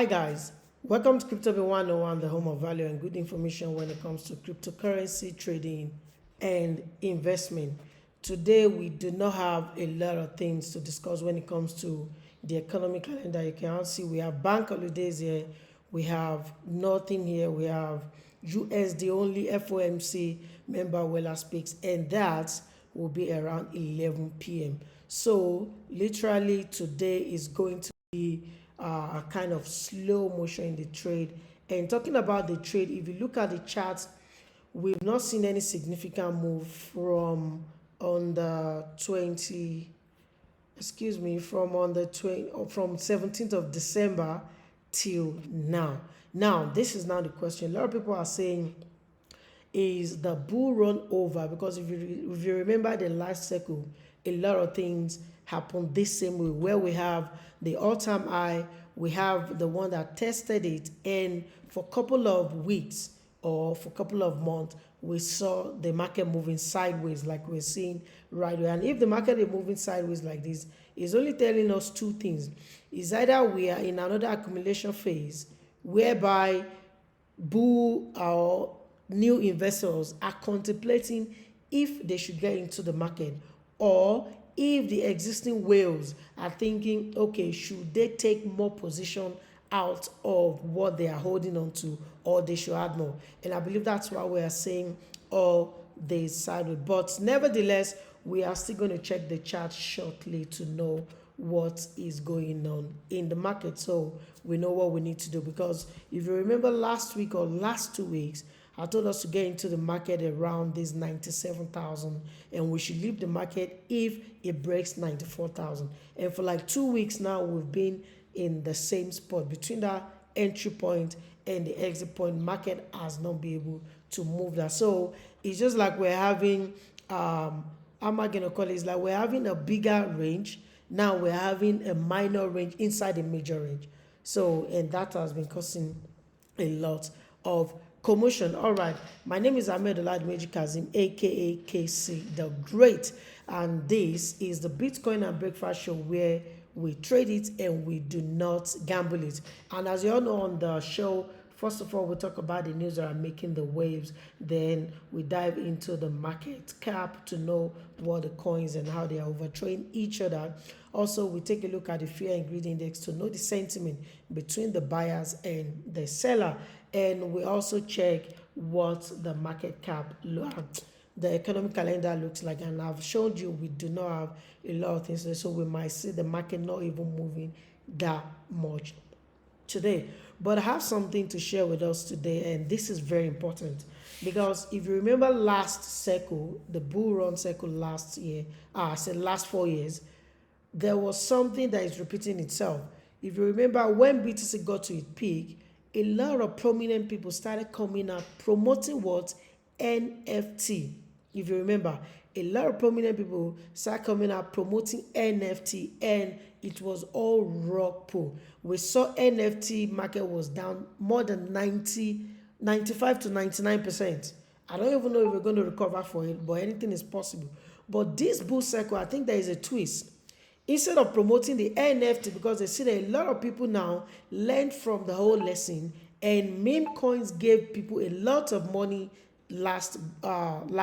Hi guys, welcome to Crypto 101, the home of value and good information when it comes to cryptocurrency trading and investment. Today we do not have a lot of things to discuss when it comes to the economic calendar. You can see we have bank holidays here, we have nothing here, we have USD only FOMC member Weller speaks, and that will be around 11 p.m. So literally today is going to be a kind of slow motion in the trade. And talking about the trade, if you look at the charts, we've not seen any significant move from on the 20 excuse me from on the 20 from 17th of December till now. This is now the question. A lot of people are saying, is the bull run over? Because if you remember the last cycle, a lot of things happened this same way, where we have the all-time high, we have the one that tested it, and for a couple of weeks or for a couple of months, we saw the market moving sideways like we're seeing right now. And if the market is moving sideways like this, it's only telling us two things. It's either we are in another accumulation phase whereby bull or new investors are contemplating if they should get into the market, or if the existing whales are thinking, okay, should they take more position out of what they are holding on to, or they should add more. And I believe that's why we are saying all they sideways. But nevertheless, we are still going to check the chart shortly to know what is going on in the market, so we know what we need to do. Because if you remember last week or last 2 weeks, I told us to get into the market around this 97,000, and we should leave the market if it breaks 94,000. And for like 2 weeks now, we've been in the same spot between that entry point and the exit point. Market has not been able to move that. So it's just like we're having, how am I going to call it? It's like we're having a bigger range. Now we're having a minor range inside a major range. So, and that has been causing a lot of commotion. All right, my name is Ahmed Oladmeji Kazim, aka KC the Great, and this is the Bitcoin and Breakfast Show, where we trade it and we do not gamble it. And as you all know on the show, first of all, we talk about the news that are making the waves. Then we dive into the market cap to know what the coins and how they are overtrading each other. Also, we take a look at the fear and greed index to know the sentiment between the buyers and the seller. And we also check what the market cap, the economic calendar looks like. And I've showed you we do not have a lot of things, so we might see the market not even moving that much today. But I have something to share with us today, and this is very important, because if you remember last cycle, the bull run cycle last year, I said last 4 years, there was something that is repeating itself. If you remember, when BTC got to its peak, a lot of prominent people started coming out promoting what? NFT. If you remember, a lot of prominent people started coming out promoting NFT, and it was all rock pull. We saw NFT market was down more than 95 to 99%. I don't even know if we're going to recover for it, but anything is possible. But this bull cycle, I think there is a twist. Instead of promoting the NFT, because they see that a lot of people now learned from the whole lesson, and Memecoins gave people a lot of money last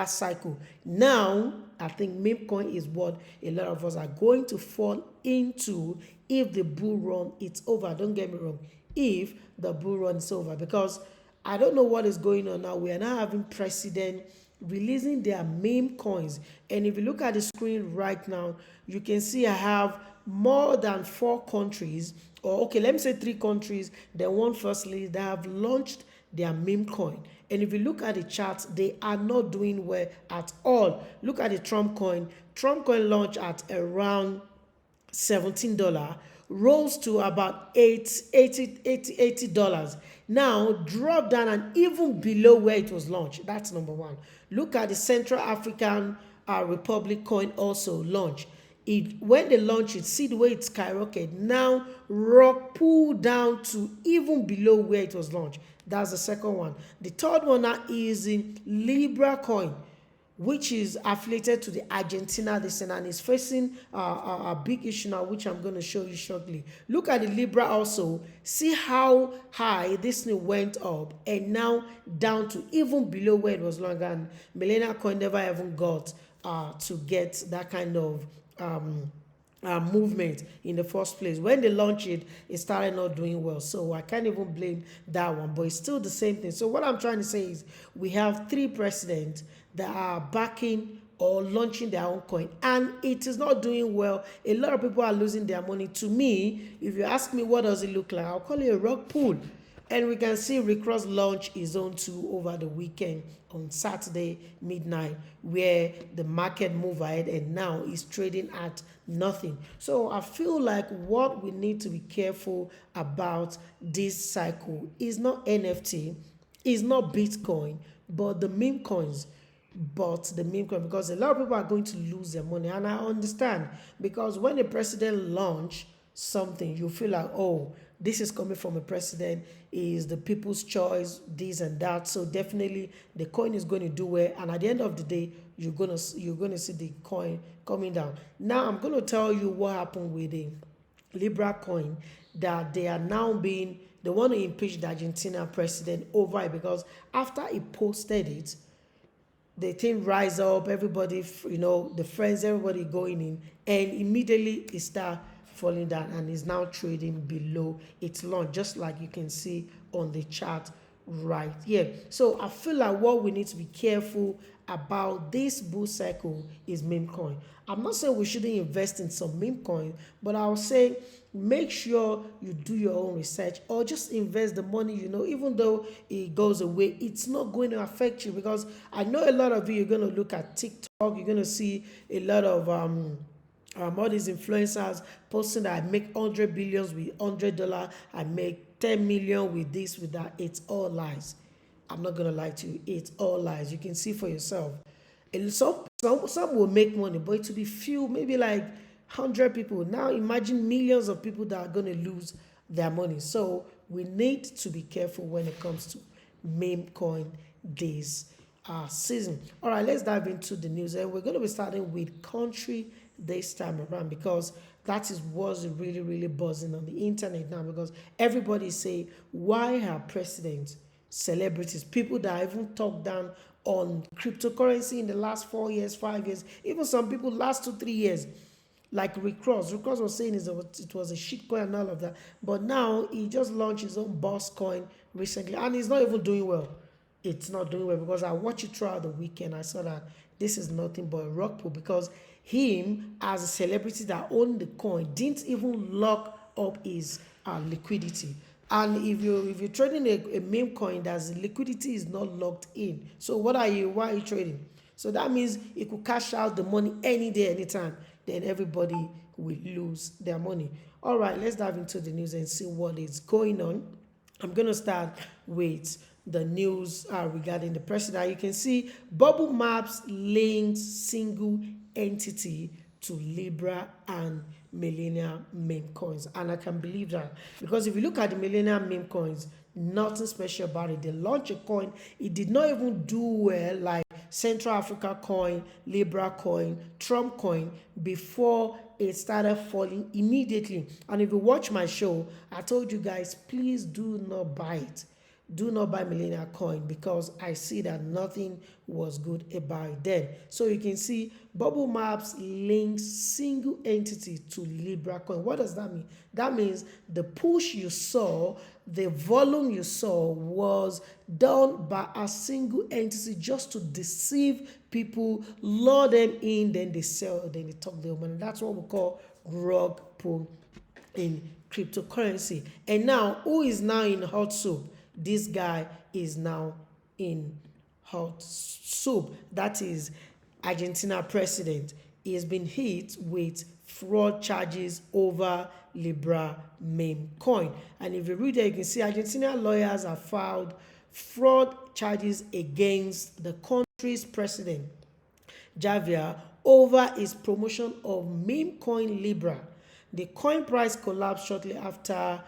cycle. Now I think Memecoin is what a lot of us are going to fall into if the bull run is over. Don't get me wrong, if the bull run is over, because I don't know what is going on now. We are now having president releasing their meme coins, and if you look at the screen right now, you can see I have more than 4 countries, or okay, let me say 3 countries, then one firstly, that have launched their meme coin. And if you look at the charts, they are not doing well at all. Look at the Trump coin. Trump coin launched at around $17, rose to about $80. Now dropped down and even below where it was launched. That's number one. Look at the Central African Republic coin, also launched. When they launch it, see the way it skyrocketed. Now rock pulled down to even below where it was launched. That's the second one. The third one now is in Libra coin. which is affiliated to the Argentina this and is facing a big issue now, which I'm going to show you shortly. Look at the Libra also. See how high this thing went up and now down to even below where it was longer. And Millennial Coin never even got to get that kind of movement in the first place. When they launched it, it started not doing well, so I can't even blame that one, but it's still the same thing. So what I'm trying to say is we have 3 presidents that are backing or launching their own coin, and it is not doing well. A lot of people are losing their money. To me, if you ask me what does it look like, I'll call it a rug pull. And we can see Rick Ross launch his own too over the weekend on Saturday midnight, where the market moved ahead and now is trading at nothing. So I feel like what we need to be careful about this cycle is not NFT, is not Bitcoin, but the meme coins. Because a lot of people are going to lose their money, and I understand, because when a president launch something, you feel like, oh, this is coming from a president, is the people's choice, this and that, so definitely the coin is going to do well, and at the end of the day you're gonna see the coin coming down. Now I'm going to tell you what happened with the Libra coin, that they are now being, they want to impeach the Argentina president over it, because after he posted it, the thing rise up, everybody, the friends, everybody going in, and immediately it start falling down and is now trading below its launch, just like you can see on the chart right here. So I feel like what we need to be careful about this bull cycle is meme coin. I'm not saying we shouldn't invest in some meme coin, but I'll say make sure you do your own research, or just invest the money, even though it goes away, it's not going to affect you. Because I know a lot of you, you're going to look at TikTok, you're going to see a lot of all these influencers posting that I make 100 billions with $100, I make 10 million with this, with that. It's all lies. I'm not gonna lie to you, it's all lies. You can see for yourself. And some will make money, but it will be few, maybe like 100 people. Now imagine millions of people that are gonna lose their money. So we need to be careful when it comes to meme coin this season. All right, let's dive into the news, and we're going to be starting with country this time around, because that is what's really, really buzzing on the internet now, because everybody say, why are presidents, celebrities, people that even talk down on cryptocurrency in the last 4 years, 5 years, even some people last 2-3 years, like Rick Ross was saying it was a shit coin and all of that, but now he just launched his own boss coin recently, and he's not even doing well. It's not doing well, because I watched it throughout the weekend. I saw that this is nothing but a rug pull, because him, as a celebrity that owned the coin, didn't even lock up his liquidity. And if you're trading a meme coin, that's liquidity is not locked in. So why are you trading? So that means you could cash out the money any day, anytime. Then everybody will lose their money. All right, let's dive into the news and see what is going on. I'm going to start with the news regarding the president. You can see Bubble Maps links single entity to Libra and Millennial meme coins, and I can believe that, because if you look at the Millennial meme coins, nothing special about it. They launched a coin, it did not even do well like Central Africa coin, Libra coin, Trump coin, before it started falling immediately. And if you watch my show, I told you guys, please do not buy it. Do not buy Millennial coin, because I see that nothing was good about it then. So you can see Bubble Maps links single entity to Libra coin. What does that mean? That means the push you saw, the volume you saw, was done by a single entity just to deceive people, lure them in, then they sell, then they talk their money. That's what we call rug pull in cryptocurrency. And now, who is now in hot soup? This guy is now in hot soup. That is Argentina president. He has been hit with fraud charges over Libra meme coin. And if you read it, you can see Argentina lawyers have filed fraud charges against the country's president, Javier, over his promotion of meme coin Libra. The coin price collapsed shortly after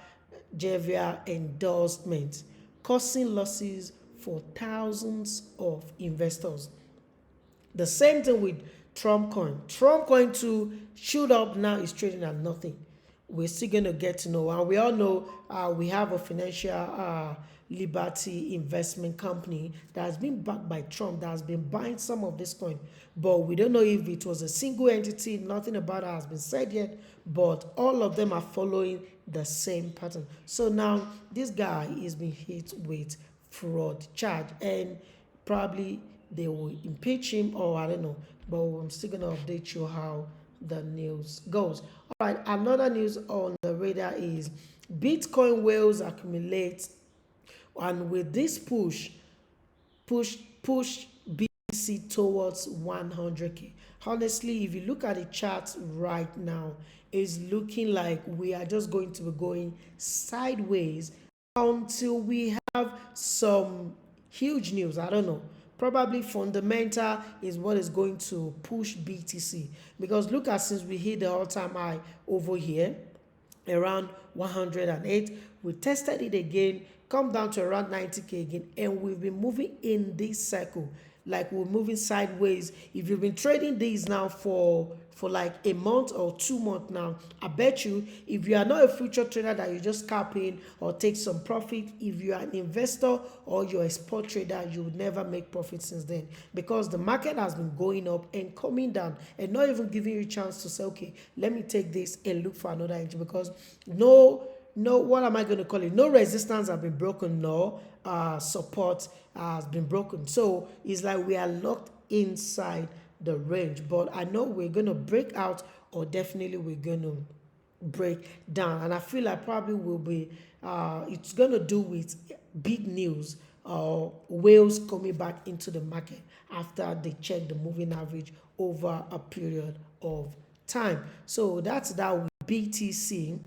Javier endorsement, causing losses for thousands of investors. The same thing with Trump coin. Trump coin too shoot up, now is trading at nothing. We're still going to get to know, and we all know we have a financial liberty investment company that has been backed by Trump, that has been buying some of this coin, but we don't know if it was a single entity. Nothing about it has been said yet, but all of them are following the same pattern. So now this guy is being hit with fraud charge, and probably they will impeach him, or I don't know, but I'm still going to update you how the news goes. All right, another news on the radar is Bitcoin whales accumulate, and with this push BTC towards 100k. Honestly, if you look at the charts right now, it's looking like we are just going to be going sideways until we have some huge news. I don't know. Probably fundamental is what is going to push BTC, because look at, since we hit the all-time high over here around 108, we tested it again, come down to around 90k again, and we've been moving in this cycle like we're moving sideways. If you've been trading these now for like a month or 2 months now, I bet you, if you are not a future trader that you just scalp in or take some profit, if you are an investor or you're a spot trader, you would never make profit since then, because the market has been going up and coming down and not even giving you a chance to say, okay, let me take this and look for another entry, because what am I going to call it? No resistance have been broken, no support has been broken. So it's like we are locked inside the range. But I know we're going to break out, or definitely we're going to break down. And I feel like probably will be, it's going to do with big news, whales coming back into the market after they check the moving average over a period of time. So that's that with BTC.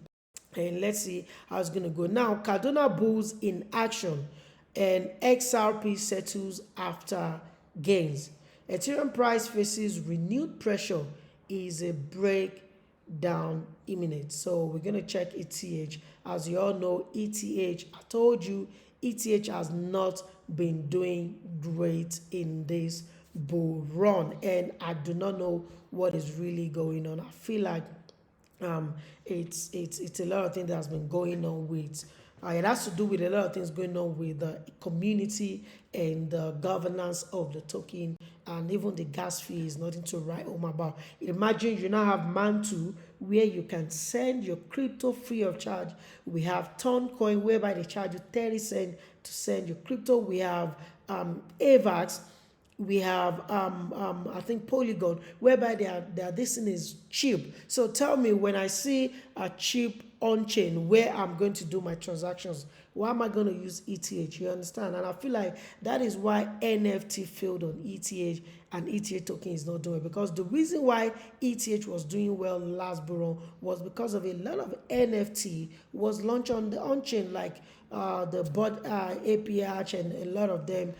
And let's see how it's going to go. Now, Cardona bulls in action, and XRP settles after gains. Ethereum price faces renewed pressure. Is a breakdown imminent? So we're going to check ETH. As you all know, ETH, I told you, ETH has not been doing great in this bull run, and I do not know what is really going on. I feel like it's a lot of things that has been going on with it has to do with a lot of things going on with the community and the governance of the token, and even the gas fee is nothing to write home about. Imagine you now have Mantle, where you can send your crypto free of charge. We have Toncoin, whereby they charge you 30 cents to send your crypto. We have AVAX. We have I think Polygon, whereby this thing is cheap. So tell me, when I see a cheap on chain where I'm going to do my transactions, why am I going to use ETH? You understand? And I feel like that is why NFT failed on ETH, and ETH token is not doing it, because the reason why ETH was doing well last bull was because of a lot of NFT was launched on the on chain, like the bot APH and a lot of them,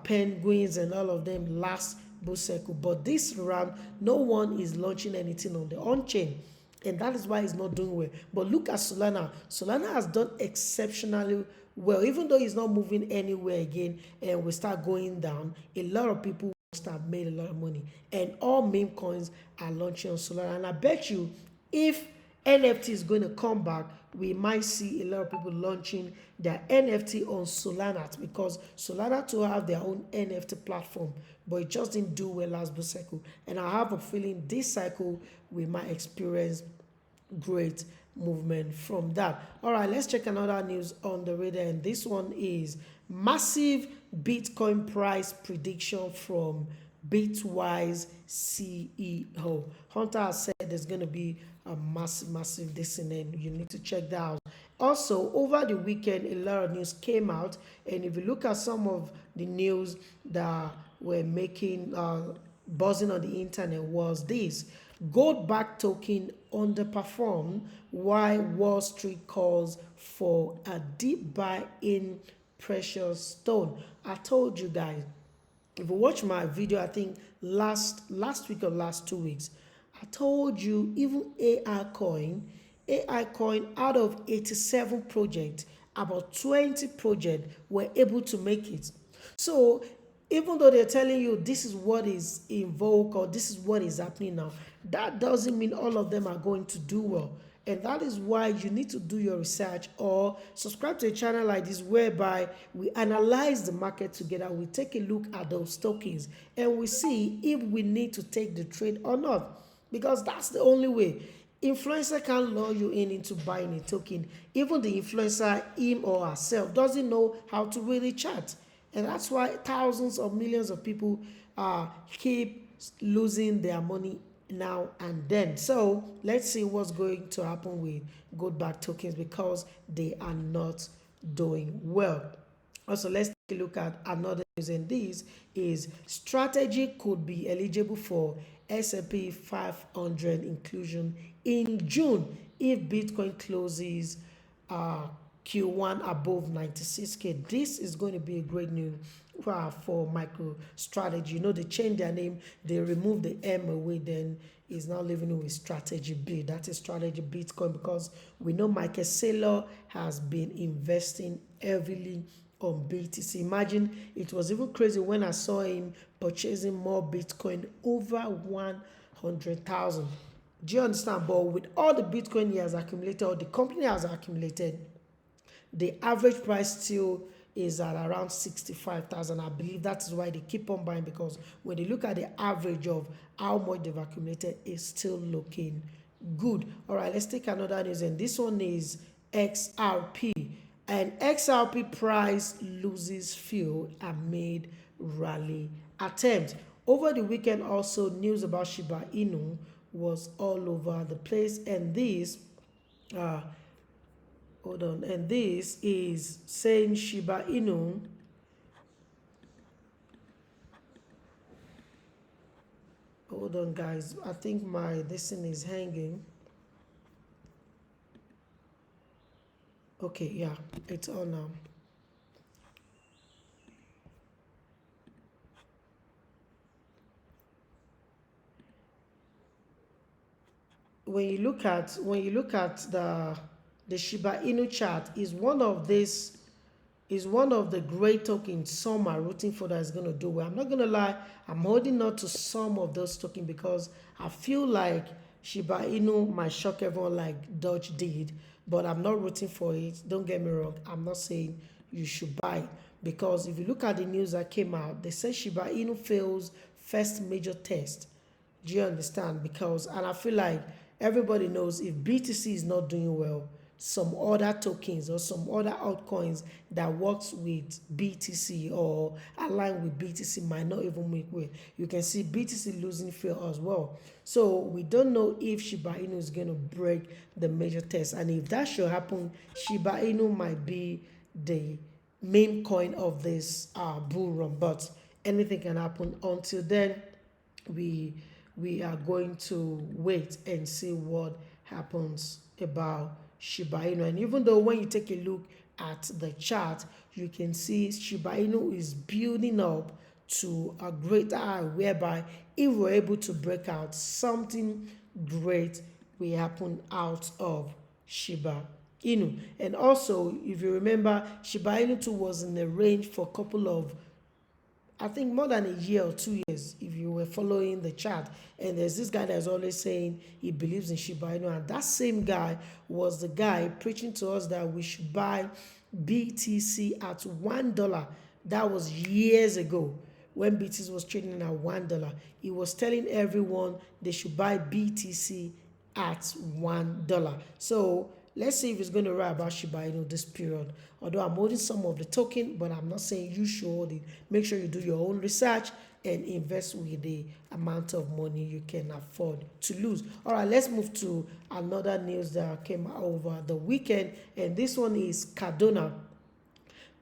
penguins and all of them last bull cycle. But this round, no one is launching anything on the on-chain, and that is why it's not doing well. But look at Solana. Solana has done exceptionally well, even though it's not moving anywhere again, and we start going down. A lot of people have made a lot of money, and all meme coins are launching on Solana. And I bet you, if NFT is going to come back, we might see a lot of people launching their NFT on Solana, because Solana to have their own NFT platform, but it just didn't do well last bull cycle. And I have a feeling this cycle we might experience great movement from that. All right, let's check another news on the radar, and this one is massive Bitcoin price prediction from Bitwise CEO. Hunter has said there's going to be a massive descent. You need to check that out. Also, over the weekend, a lot of news came out, and if you look at some of the news that were making buzzing on the internet, was this: gold-backed token underperformed, while Wall Street calls for a deep buy in precious stone. I told you guys, if you watch my video, I think last week or last 2 weeks, I told you even AI coin out of 87 projects, about 20 projects were able to make it. So Even though they're telling you this is what is in vogue or this is what is happening now, that doesn't mean all of them are going to do well. And that is why you need to do your research or subscribe to a channel like this, whereby we analyze the market together. We take a look at those tokens and we see if we need to take the trade or not, because that's the only way. Influencer can't lure you into buying a token. Even the influencer, him or herself, doesn't know how to really chart. And that's why thousands of millions of people keep losing their money now and then. So let's see what's going to happen with gold back tokens, because they are not doing well. Also, let's take a look at another news, and this is strategy could be eligible for S&P 500 inclusion in June if Bitcoin closes Q1 above 96K. This is going to be a great news for MicroStrategy. You know, they changed their name, they removed the M away, then is now living with Strategy B. That is Strategy Bitcoin, because we know Michael Saylor has been investing heavily on BTC. Imagine, it was even crazy when I saw him purchasing more Bitcoin, over 100,000. Do you understand? But with all the Bitcoin he has accumulated, or the company has accumulated, the average price still is at around 65,000. I believe that is why they keep on buying, because when they look at the average of how much they've accumulated, it's still looking good. All right, let's take another news, and this one is XRP. And XRP price loses fuel amid rally attempt. Over the weekend, also news about Shiba Inu was all over the place, and this hold on, and this is saying Shiba Inu hold on guys, I think this thing is hanging. Okay, yeah, it's on now. When you look at the Shiba Inu chart, is one of the great tokens some are rooting for that is going to do well. I'm not going to lie, I'm holding on to some of those tokens because I feel like Shiba Inu might shock everyone like Doge did, but I'm not rooting for it. Don't get me wrong, I'm not saying you should buy it, because if you look at the news that came out, they say Shiba Inu fails first major test. Do you understand? Because, and I feel like everybody knows, if BTC is not doing well, some other tokens or some other altcoins that works with BTC or align with BTC might not even make way. You can see BTC losing fear as well. So we don't know if Shiba Inu is going to break the major test, and if that should happen, Shiba Inu might be the main coin of this bull run. But anything can happen. Until then, we are going to wait and see what happens about Shiba Inu. And even though when you take a look at the chart, you can see Shiba Inu is building up to a great high, whereby if we're able to break out, something great will happen out of Shiba Inu. And also, if you remember, Shiba Inu too was in the range for a couple of, I think, more than a year or 2 years, if you were following the chart. And there's this guy that's always saying he believes in Shiba Inu, and that same guy was the guy preaching to us that we should buy BTC at $1. That was years ago when BTC was trading at $1. He was telling everyone they should buy BTC at $1. So let's see if it's going to write about Shiba Inu this period. Although I'm holding some of the token, but I'm not saying you should hold it. Make sure you do your own research and invest with the amount of money you can afford to lose. All right, let's move to another news that came over the weekend, and this one is Cardano.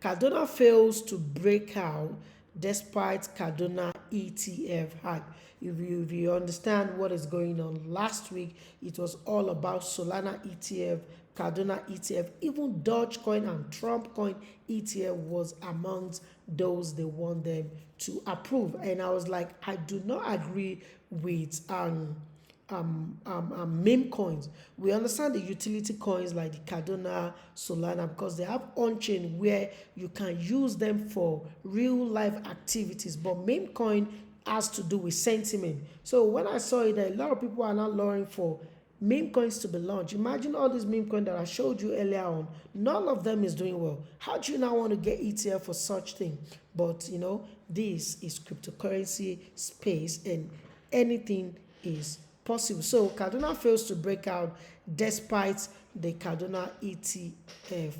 Cardano fails to break out despite Cardano ETF hype. If you understand what is going on, last week it was all about Solana ETF, Cardano ETF, even Dogecoin and Trump coin ETF was amongst those they want them to approve. And I was like, I do not agree with meme coins. We understand the utility coins like the Cardano, Solana, because they have on-chain where you can use them for real life activities. But meme coin has to do with sentiment. So when I saw it, a lot of people are now luring for meme coins to be launched. Imagine all these meme coins that I showed you earlier on. None of them is doing well. How do you now want to get ETF for such thing? But this is cryptocurrency space and anything is possible. So Cardano fails to break out despite the Cardano ETF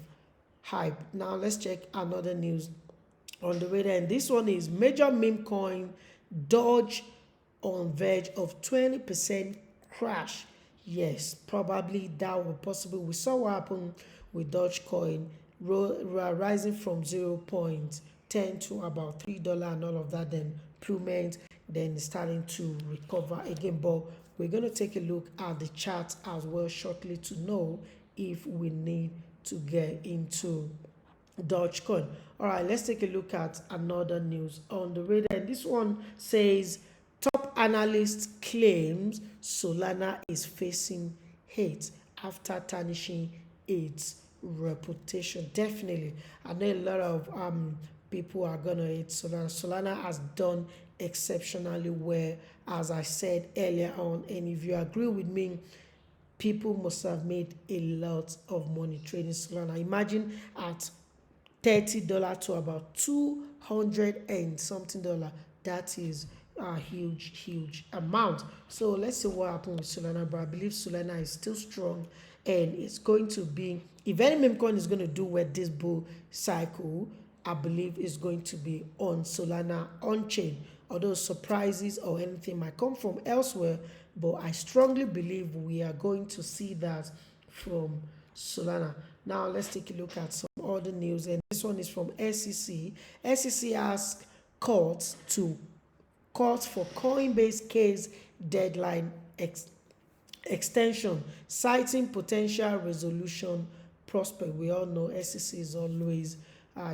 hype. Now let's check another news on the radar, and this one is major meme coin Doge on verge of 20% crash. Yes, probably that was possible. We saw what happened with Dogecoin rising from 0.10 to about $3 and all of that, then plummet, then starting to recover again. But we're going to take a look at the chart as well shortly to know if we need to get into Dogecoin. All right, let's take a look at another news on the radar. And this one says top analyst claims Solana is facing hate after tarnishing its reputation. Definitely, I know a lot of people are gonna hate Solana. Solana has done exceptionally well, as I said earlier on, and if you agree with me, people must have made a lot of money trading Solana. Imagine at $30 to about 200 and something dollar. That is a huge amount. So let's see what happens with Solana. But I believe Solana is still strong, and it's going to be, if any meme coin is going to do well this bull cycle, I believe it's going to be on Solana on chain. Although surprises or anything might come from elsewhere, but I strongly believe we are going to see that from Solana. Now let's take a look at some other news, and this one is from SEC. SEC asked courts for Coinbase case deadline extension, citing potential resolution prospect. We all know SEC is always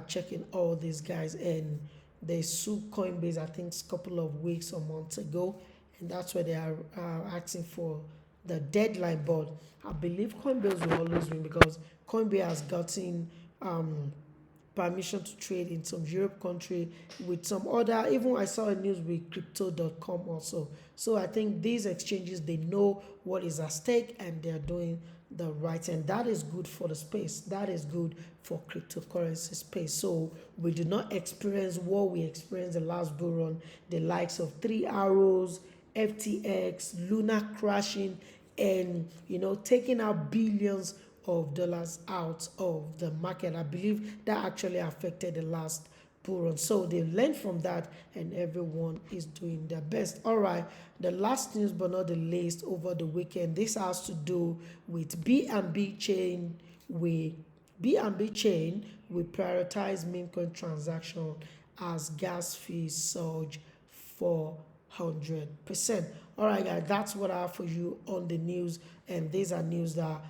checking all these guys, and they sued Coinbase, I think, a couple of weeks or months ago, and that's why they are asking for the deadline. But I believe Coinbase will always win because Coinbase has gotten permission to trade in some Europe country with some other, even I saw a news with crypto.com also. So I think these exchanges, they know what is at stake and they're doing the right, and that is good for the space. That is good for cryptocurrency space. So we do not experience what we experienced the last bull run, the likes of 3 Arrows, FTX, Luna crashing, and taking out billions of dollars out of the market. I believe that actually affected the last bull run. So they learned from that, and everyone is doing their best. All right, the last news but not the least over the weekend. This has to do with BNB chain. BNB chain we prioritize meme coin transaction as gas fees surge 400%. All right, guys, that's what I have for you on the news, and these are news that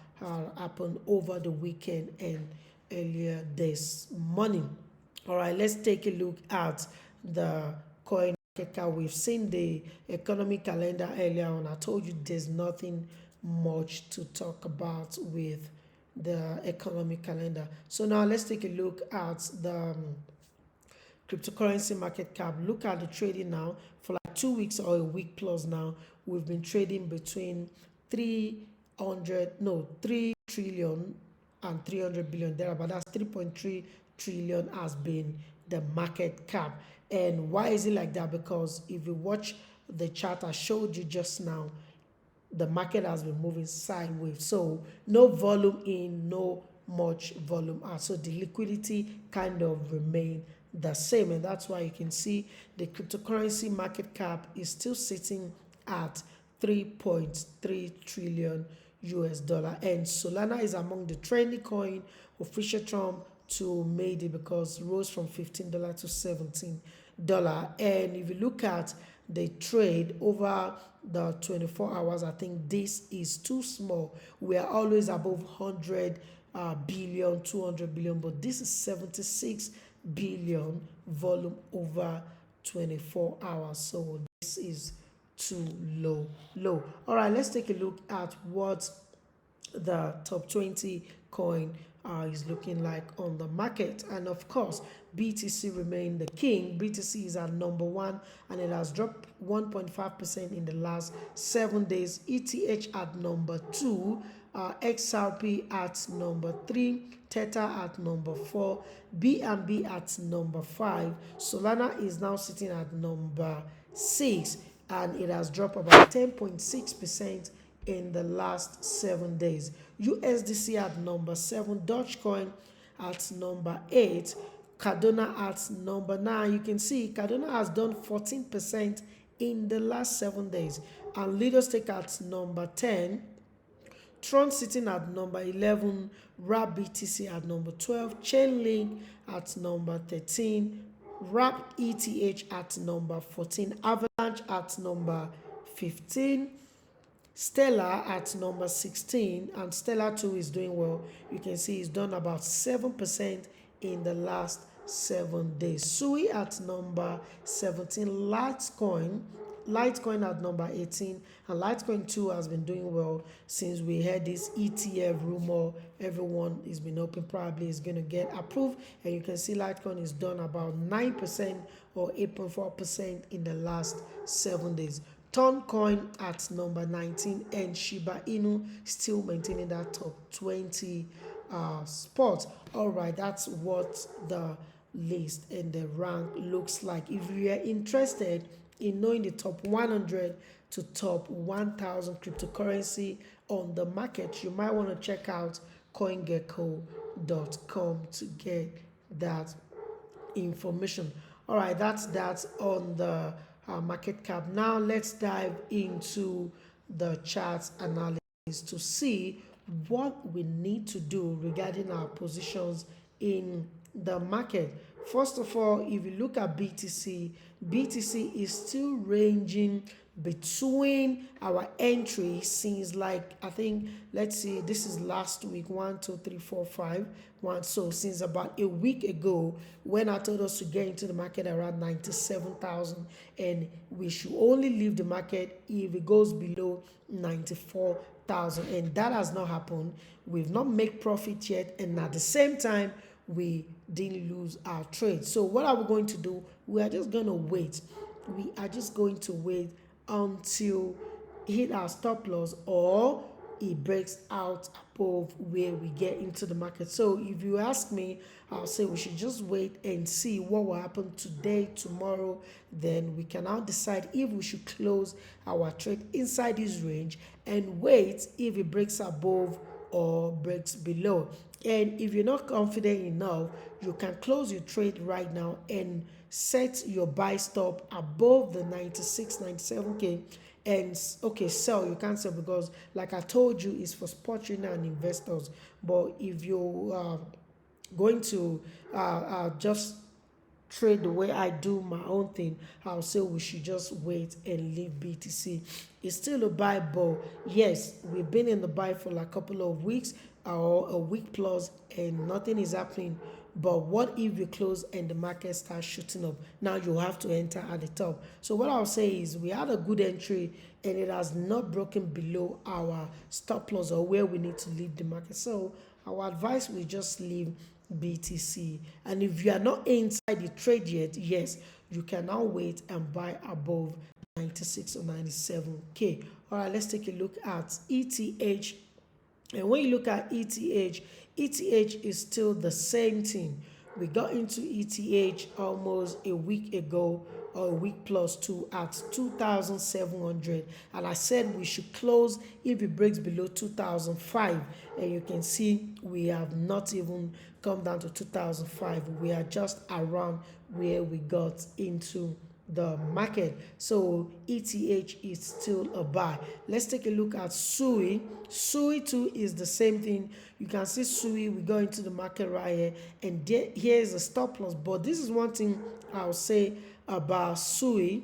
happened over the weekend and earlier this morning. All right, let's take a look at the coin market cap. We've seen the economic calendar earlier on. I told you there's nothing much to talk about with the economic calendar. So now let's take a look at the cryptocurrency market cap. Look at the trading now. For like 2 weeks or a week plus now, we've been trading between 3 trillion and 300 billion there, but that's 3.3 trillion has been the market cap. And why is it like that? Because if you watch the chart I showed you just now, the market has been moving sideways. So no volume in, no much volume out. So the liquidity kind of remain the same, and that's why you can see the cryptocurrency market cap is still sitting at 3.3 trillion US dollar, and Solana is among the trendy coin. Official Trump to made it because it rose from $15 to $17. And if you look at the trade over the 24 hours, I think this is too small. We are always above 100 billion, 200 billion, but this is 76 billion volume over 24 hours. So this is to low. All right, let's take a look at what the top 20 coin is looking like on the market. And of course, BTC remained the king. BTC is at number one and it has dropped 1.5% in the last 7 days. ETH at number two, XRP at number three, Tether at number four, BNB at number five. Solana is now sitting at number six and it has dropped about 10.6% in the last 7 days. USDC at number seven, Dogecoin at number eight, Cardano at number nine. You can see Cardano has done 14% in the last 7 days, and Leaders take at number 10. Tron sitting at number 11, Wrap BTC at number 12, Chainlink at number 13, Wrap ETH at number 14, Avalanche at number 15, Stellar at number 16, and Stellar 2 is doing well. You can see it's done about 7% in the last 7 days. Sui at number 17, Litecoin at number 18, and Litecoin 2 has been doing well since we had this ETF rumor. Everyone has been hoping probably is going to get approved, and you can see Litecoin is done about 9% or 8.4% in the last 7 days. Toncoin at number 19, and Shiba Inu still maintaining that top 20 spot. All right, that's what the list and the rank looks like. If you are interested in knowing the top 100 to top 1000 cryptocurrency on the market, you might want to check out coingecko.com to get that information. All right, that's on the market cap. Now let's dive into the charts analysis to see what we need to do regarding our positions in the market. First of all, if you look at BTC is still ranging between our entry since, like, I think, let's see, this is last week, 1 2 3 4 5 1, so since about a week ago when I told us to get into the market around 97,000 and we should only leave the market if it goes below 94,000, and that has not happened. We've not made profit yet, and at the same time we didn't lose our trade. So what are we going to do? We are just going to wait. We are just going to wait until hit our stop loss or it breaks out above where we get into the market. So if you ask me, I'll say we should just wait and see what will happen today, tomorrow. Then we can now decide if we should close our trade inside this range and wait if it breaks above or breaks below. And if you're not confident enough, you can close your trade right now and set your buy stop above the 96, 97K. And okay, sell. You can't sell because, like I told you, it's for spot trader and investors. But if you're going to just trade the way I do my own thing, I'll say we should just wait and leave BTC. It's still a buy, but yes, we've been in the buy for like a couple of weeks or a week plus and nothing is happening. But what if you close and the market starts shooting up? Now you have to enter at the top. So what I'll say is we had a good entry and it has not broken below our stop loss or where we need to leave the market. So our advice, we just leave BTC. And if you are not inside the trade yet, yes, you can now wait and buy above 96 or 97K. All right, let's take a look at ETH. And when you look at ETH is still the same thing. We got into ETH almost a week ago or a week plus two at 2,700, and I said we should close if it breaks below 2,005, and you can see we have not even come down to 2,005. We are just around where we got into the market. So ETH is still a buy. Let's take a look at SUI. SUI too is the same thing. You can see SUI, we go into the market right here, and here is a stop loss. But this is one thing I'll say about SUI.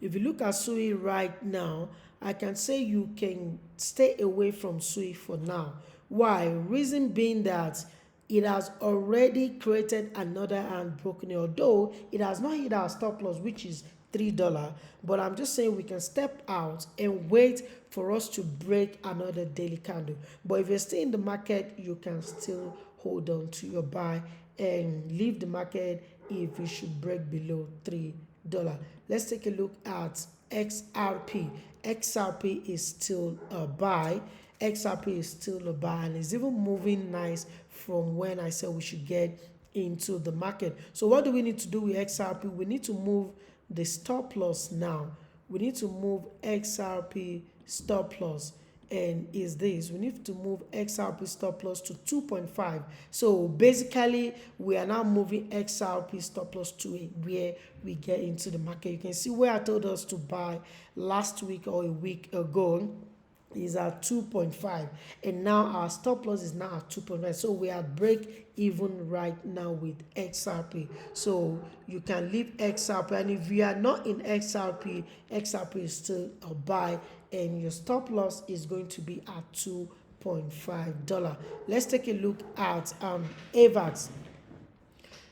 If you look at SUI right now, I can say you can stay away from SUI for now. Why? Reason being that it has already created another and broken it, although it has not hit our stop loss, which is $3, but I'm just saying we can step out and wait for us to break another daily candle. But if you're still in the market, you can still hold on to your buy and leave the market if it should break below $3. Let's take a look at XRP. XRP is still a buy. XRP is still a buy, and it's even moving nice from when I said we should get into the market. So what do we need to do with XRP? We need to move the stop loss now. We need to move XRP stop loss, and is this we need to move XRP stop loss to 2.5. So basically we are now moving XRP stop loss to where we get into the market. You can see where I told us to buy last week or a week ago is at 2.5, and now our stop loss is now at 2.5. So we are break even right now with XRP. So you can leave XRP, and if you are not in XRP, XRP is still a buy, and your stop loss is going to be at $2.5. Let's take a look at AVAX.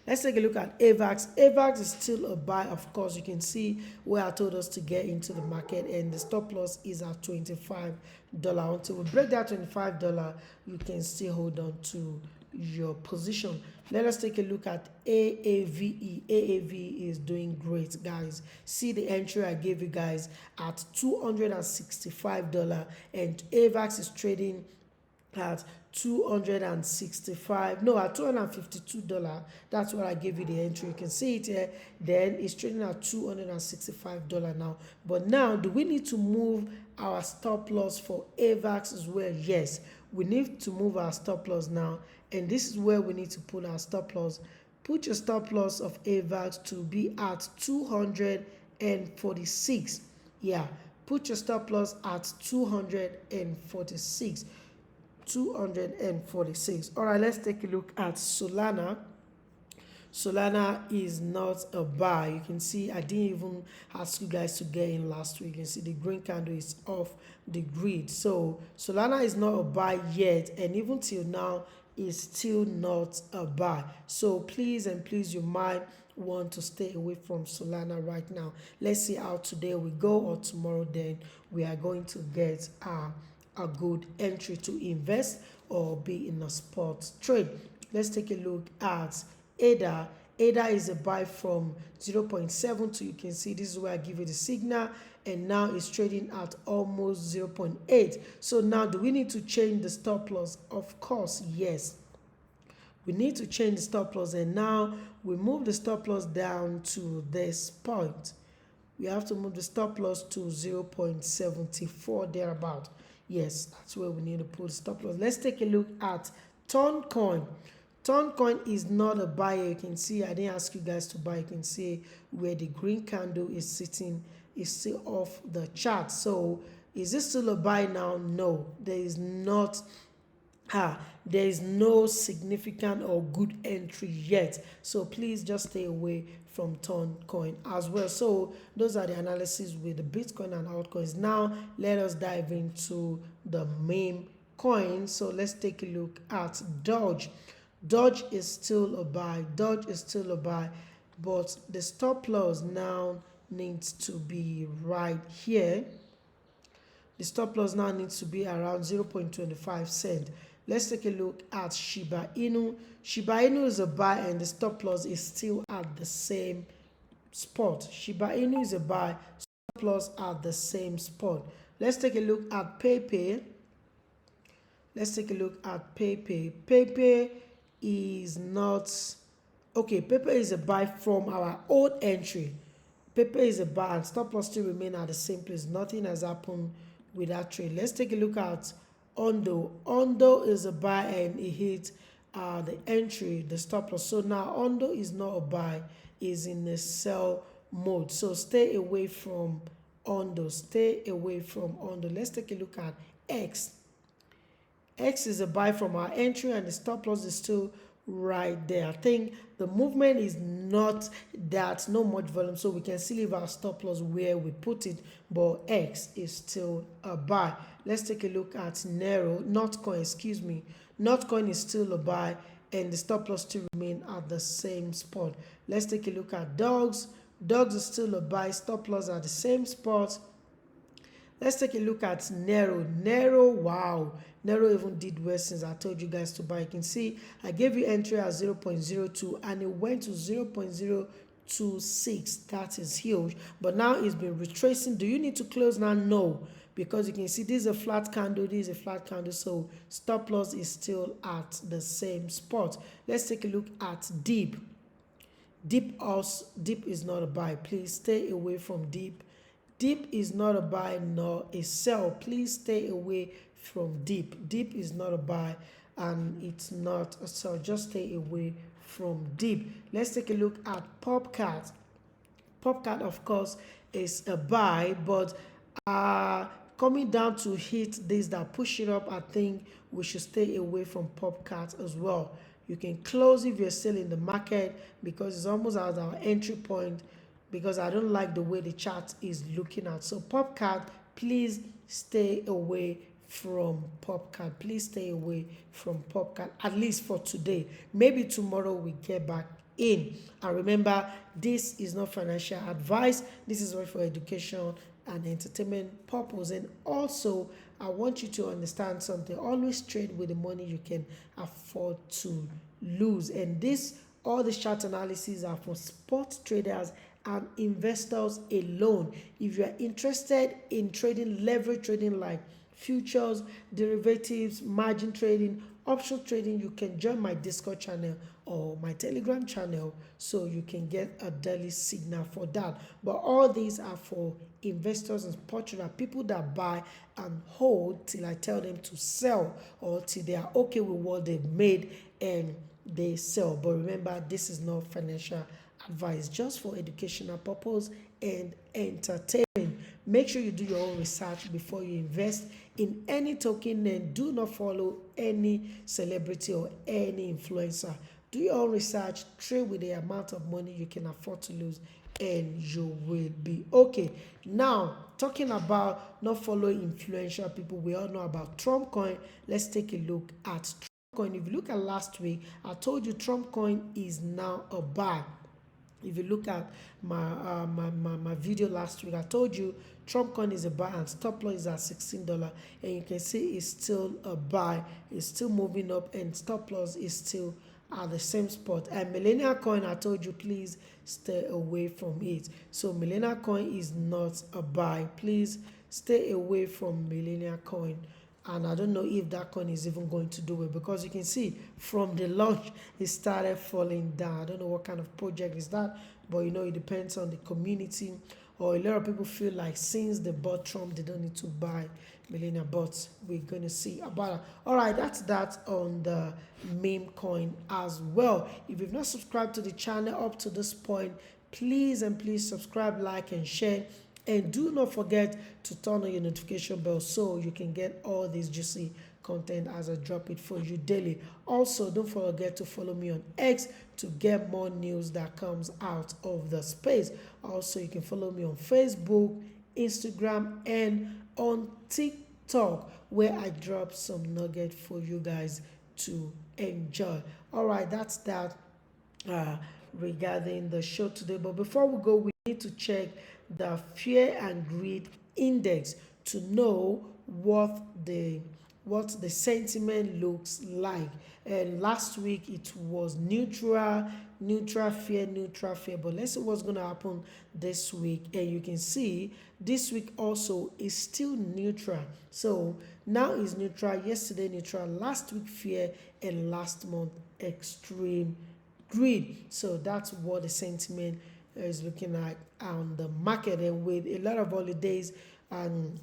Let's take a look at AVAX. AVAX is still a buy, of course. You can see where I told us to get into the market, and the stop loss is at $25. Until we break that $25, you can still hold on to your position. Let us take a look at AAVE. AAVE is doing great, guys. See the entry I gave you guys at $265, and AVAX is trading at $252. That's what I gave you the entry. You can see it here. Then it's trading at $265 now. But now, do we need to move our stop loss for AVAX as well? Yes, we need to move our stop loss now, and this is where we need to put our stop loss. Put your stop loss of AVAX to be at 246. Yeah, put your stop loss at 246. 246. All right, let's take a look at Solana. Solana is not a buy. You can see I didn't even ask you guys to get in last week. You can see the green candle is off the grid. So Solana is not a buy yet, and even till now is still not a buy. So please and please, you might want to stay away from Solana right now. Let's see how today we go, or tomorrow then we are going to get a good entry to invest or be in a spot trade. Let's take a look at ADA. ADA is a buy from 0.72. You can see this is where I give you the signal, and now it's trading at almost 0.8. So now, do we need to change the stop loss? Of course, yes. We need to change the stop loss, and now we move the stop loss down to this point. We have to move the stop loss to 0.74 thereabout. Yes, that's where we need to put stop loss. Let's take a look at Toncoin. Toncoin is not a buy. You can see I didn't ask you guys to buy. You can see where the green candle is sitting is still off the chart. So is this still a buy now? No, there is not. There is no significant or good entry yet. So please just stay away from Toncoin as well. So those are the analysis with the Bitcoin and altcoins. Now let us dive into the meme coin. So let's take a look at Doge. Doge is still a buy. Doge is still a buy, but the stop loss now needs to be right here. The stop loss now needs to be around 0.25 cent. Let's take a look at Shiba Inu. Shiba Inu is a buy, and the stop loss is still at the same spot. Shiba Inu is a buy, stop loss at the same spot. Let's take a look at PayPay. Let's take a look at PayPay. PayPay is not okay. PayPay is a buy from our old entry. PayPay is a buy, and stop loss still remain at the same place. Nothing has happened with that trade. Let's take a look at Ondo. Ondo is a buy, and it hit the entry, the stop loss. So now Ondo is not a buy, is in a sell mode. So stay away from Ondo. Stay away from Ondo. Let's take a look at X. X is a buy from our entry, and the stop loss is still right there. I think the movement is not that no much volume, so we can still leave our stop loss where we put it, but X is still a buy. Let's take a look at Notcoin. Excuse me. Notcoin is still a buy, and the stop loss still remain at the same spot. Let's take a look at Dogs. Dogs is still a buy. Stop loss at the same spot. Let's take a look at Nero. Nero, wow. Nero even did well since I told you guys to buy. You can see I gave you entry at 0.02 and it went to 0.026. That is huge. But now it's been retracing. Do you need to close now? No. Because you can see this is a flat candle, this is a flat candle. So stop loss is still at the same spot. Let's take a look at Deep. Deep is not a buy. Please stay away from Deep. Deep is not a buy nor a sell. Please stay away from Deep. Deep is not a buy and it's not a sell. Just stay away from Deep. Let's take a look at Popcat. Popcat, of course, is a buy, but coming down to hit this that push it up, I think we should stay away from Popcat as well. You can close if you're still in the market because it's almost at our entry point, because I don't like the way the chart is looking at. So Popcat, please stay away from Popcat. Please stay away from Popcat, at least for today. Maybe tomorrow we get back in. And remember, this is not financial advice. This is only for education and entertainment purpose. And also, I want you to understand something. Always trade with the money you can afford to lose. And all the chart analyses are for spot traders and investors alone. If you are interested in trading, leverage trading like futures, derivatives, margin trading, option trading, you can join my Discord channel or my Telegram channel so you can get a daily signal for that. But all these are for investors and spot traders, people that buy and hold till I tell them to sell or till they are okay with what they've made and they sell. But remember, this is not financial advice, just for educational purpose and entertainment. Make sure you do your own research before you invest in any token, and do not follow any celebrity or any influencer. Do your own research, trade with the amount of money you can afford to lose, and you will be okay. Now, talking about not following influential people, we all know about Trump coin. Let's take a look at Trump coin. If you look at last week, I told you Trump coin is now a buy. If you look at my video last week, I told you Trump coin is a buy and stop loss is at $16, and you can see it's still a buy. It's still moving up and stop loss is still at the same spot. And Millennial coin, I told you please stay away from it. So Millennial coin is not a buy. Please stay away from Millennial coin. And I don't know if that coin is even going to do it, because you can see from the launch it started falling down. I don't know what kind of project is that, but you know, it depends on the community, or a lot of people feel like since they bought Trump they don't need to buy Millennial, but we're going to see about it. All right, that's that on the meme coin as well. If you've not subscribed to the channel up to this point, please subscribe, like and share. And do not forget to turn on your notification bell so you can get all this juicy content as I drop it for you daily. Also, don't forget to follow me on X to get more news that comes out of the space. Also, you can follow me on Facebook, Instagram, and on TikTok, where I drop some nugget for you guys to enjoy. All right, that's that regarding the show today. But before we go, we need to check the fear and greed index to know what the sentiment looks like. And last week it was neutral fear. But let's see what's going to happen this week. And you can see this week also is still neutral. So now is neutral, yesterday neutral, last week fear, and last month extreme greed. So that's what the sentiment is looking like on the market. And with a lot of holidays and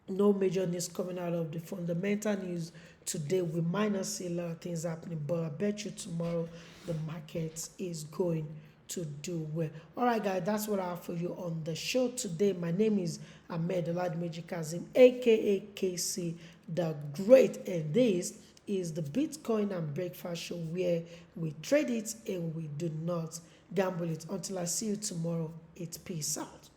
no major news coming out of the fundamental news today, we might not see a lot of things happening, but I bet you tomorrow the market is going to do well. All right, guys, that's what I have for you on the show today. My name is Ahmed Oladimeji Kazeem, aka KC the Great, and this is the Bitcoin and Breakfast Show, where we trade it and we do not gamble it. Until I see you tomorrow, it's peace out.